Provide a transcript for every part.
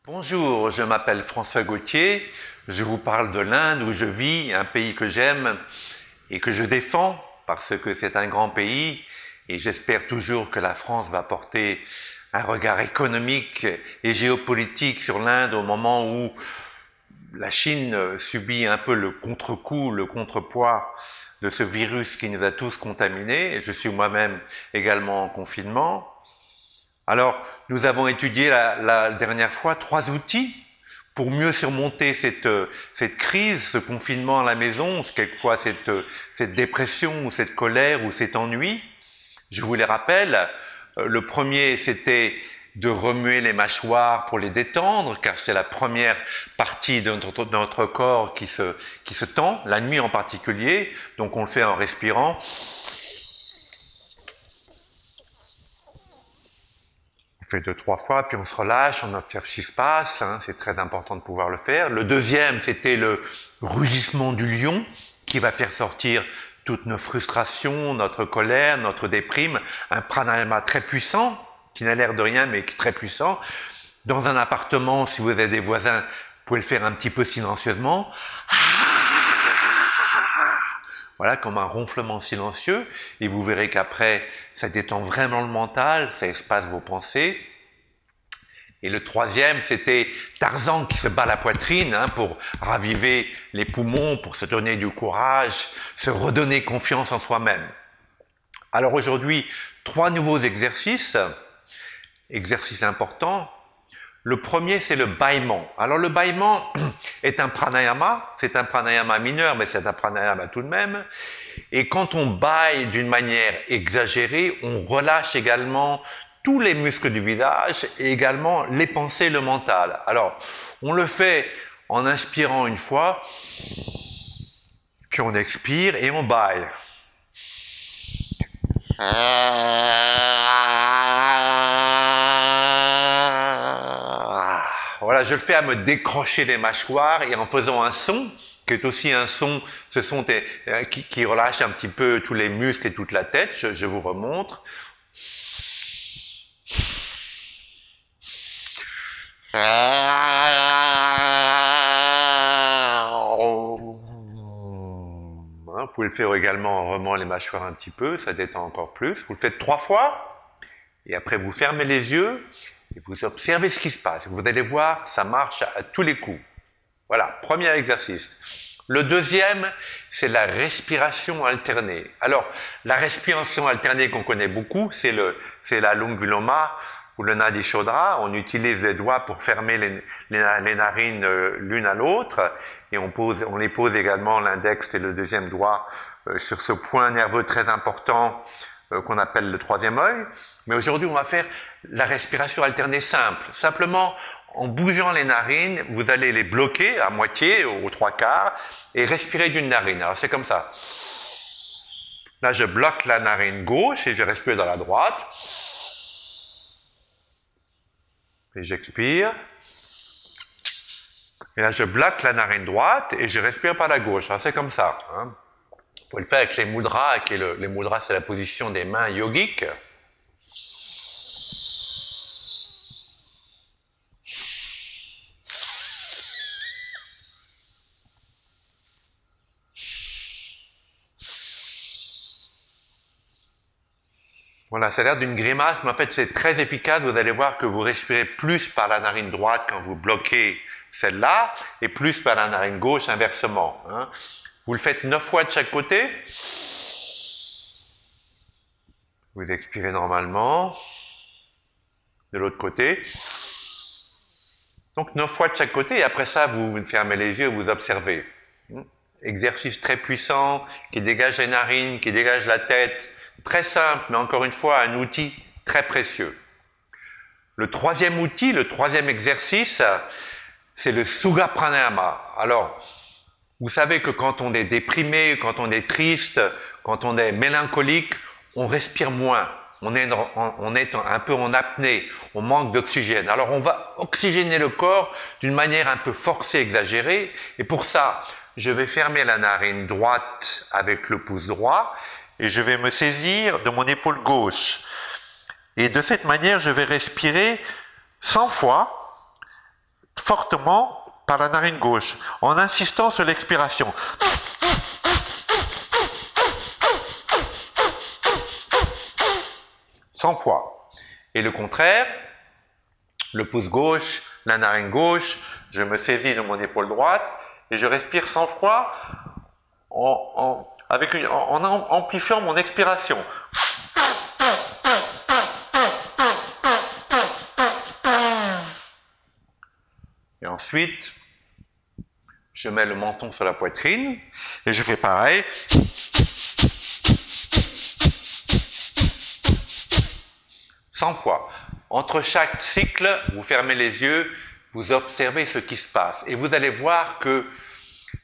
Bonjour, je m'appelle François Gauthier, je vous parle de l'Inde où je vis, un pays que j'aime et que je défends parce que c'est un grand pays et j'espère toujours que la France va porter un regard économique et géopolitique sur l'Inde au moment où la Chine subit un peu le contre-coup, le contrepoids de ce virus qui nous a tous contaminés. Je suis moi-même également en confinement. Alors, nous avons étudié la dernière fois 3 outils pour mieux surmonter cette crise, ce confinement à la maison, quelquefois cette dépression ou cette colère ou cet ennui. Je vous les rappelle. Le premier, c'était de remuer les mâchoires pour les détendre, car c'est la première partie de notre corps qui se tend, la nuit en particulier. Donc on le fait en respirant. On fait 2-3 fois, puis on se relâche, on observe ce qui se passe, c'est très important de pouvoir le faire. Le deuxième, c'était le rugissement du lion, qui va faire sortir toutes nos frustrations, notre colère, notre déprime, un pranayama très puissant, qui n'a l'air de rien, mais qui est très puissant. Dans un appartement, si vous avez des voisins, vous pouvez le faire un petit peu silencieusement. Voilà, comme un ronflement silencieux, et vous verrez qu'après, ça détend vraiment le mental, ça espace vos pensées. Et le troisième, c'était Tarzan qui se bat la poitrine pour raviver les poumons, pour se donner du courage, se redonner confiance en soi-même. Alors aujourd'hui, 3 nouveaux exercices importants. Le premier, c'est le bâillement. Alors le bâillement est un pranayama, c'est un pranayama mineur, mais c'est un pranayama tout de même. Et quand on bâille d'une manière exagérée, on relâche également tous les muscles du visage et également les pensées, le mental. Alors, on le fait en inspirant une fois, puis on expire et on bâille. Voilà, je le fais à me décrocher les mâchoires et en faisant un son, qui est aussi un son, ce son qui relâche un petit peu tous les muscles et toute la tête, je vous remontre. Vous pouvez le faire également en remuant les mâchoires un petit peu, ça détend encore plus. Vous le faites 3 fois, et après vous fermez les yeux, et vous observez ce qui se passe. Vous allez voir, ça marche à tous les coups. Voilà, premier exercice. Le deuxième, c'est la respiration alternée. Alors, la respiration alternée qu'on connaît beaucoup, c'est l'Anulom Viloma ou le Nadi Shodhana. On utilise les doigts pour fermer les narines l'une à l'autre, et on les pose également l'index et le deuxième doigt sur ce point nerveux très important qu'on appelle le troisième œil. Mais aujourd'hui, on va faire la respiration alternée simple. Simplement, en bougeant les narines, vous allez les bloquer à moitié, aux 3/4, et respirer d'une narine. Alors c'est comme ça. Là, je bloque la narine gauche et je respire dans la droite. Et j'expire. Et là, je bloque la narine droite et je respire par la gauche. Alors c'est comme ça. Vous pouvez le faire avec les mudras, les mudras, c'est la position des mains yogiques. Voilà, ça a l'air d'une grimace, mais en fait c'est très efficace. Vous allez voir que vous respirez plus par la narine droite quand vous bloquez celle-là, et plus par la narine gauche inversement. Vous le faites 9 fois de chaque côté. Vous expirez normalement. De l'autre côté. Donc 9 fois de chaque côté, et après ça, vous fermez les yeux et vous observez. Exercice très puissant, qui dégage les narines, qui dégage la tête. Très simple, mais encore une fois, un outil très précieux. Le troisième outil, le troisième exercice, c'est le Sugha Pranayama. Alors, vous savez que quand on est déprimé, quand on est triste, quand on est mélancolique, on respire moins. On est un peu en apnée, on manque d'oxygène. Alors on va oxygéner le corps d'une manière un peu forcée, exagérée, et pour ça, je vais fermer la narine droite avec le pouce droit, et je vais me saisir de mon épaule gauche. Et de cette manière, je vais respirer 100 fois fortement par la narine gauche, en insistant sur l'expiration. 100 fois. Et le contraire, le pouce gauche, la narine gauche, je me saisis de mon épaule droite et je respire 100 fois en amplifiant mon expiration. Et ensuite, je mets le menton sur la poitrine et je fais pareil. Cent fois. Entre chaque cycle, vous fermez les yeux, vous observez ce qui se passe. Et vous allez voir que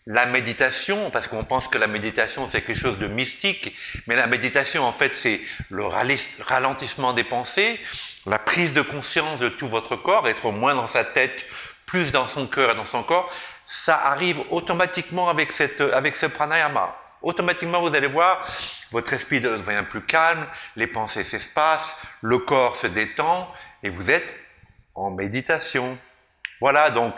la méditation, parce qu'on pense que la méditation c'est quelque chose de mystique, mais la méditation en fait c'est le ralentissement des pensées, la prise de conscience de tout votre corps, être moins dans sa tête, plus dans son cœur et dans son corps, ça arrive automatiquement avec ce pranayama. Automatiquement, vous allez voir, votre esprit devient plus calme, les pensées s'espacent, le corps se détend et vous êtes en méditation. Voilà, donc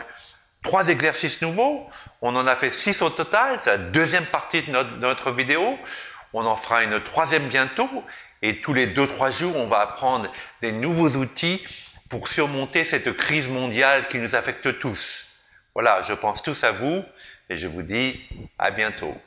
3 exercices nouveaux. On en a fait 6 au total, c'est la deuxième partie de notre vidéo. On en fera une 3e bientôt et tous les 2-3 jours, on va apprendre des nouveaux outils pour surmonter cette crise mondiale qui nous affecte tous. Voilà, je pense tous à vous et je vous dis à bientôt.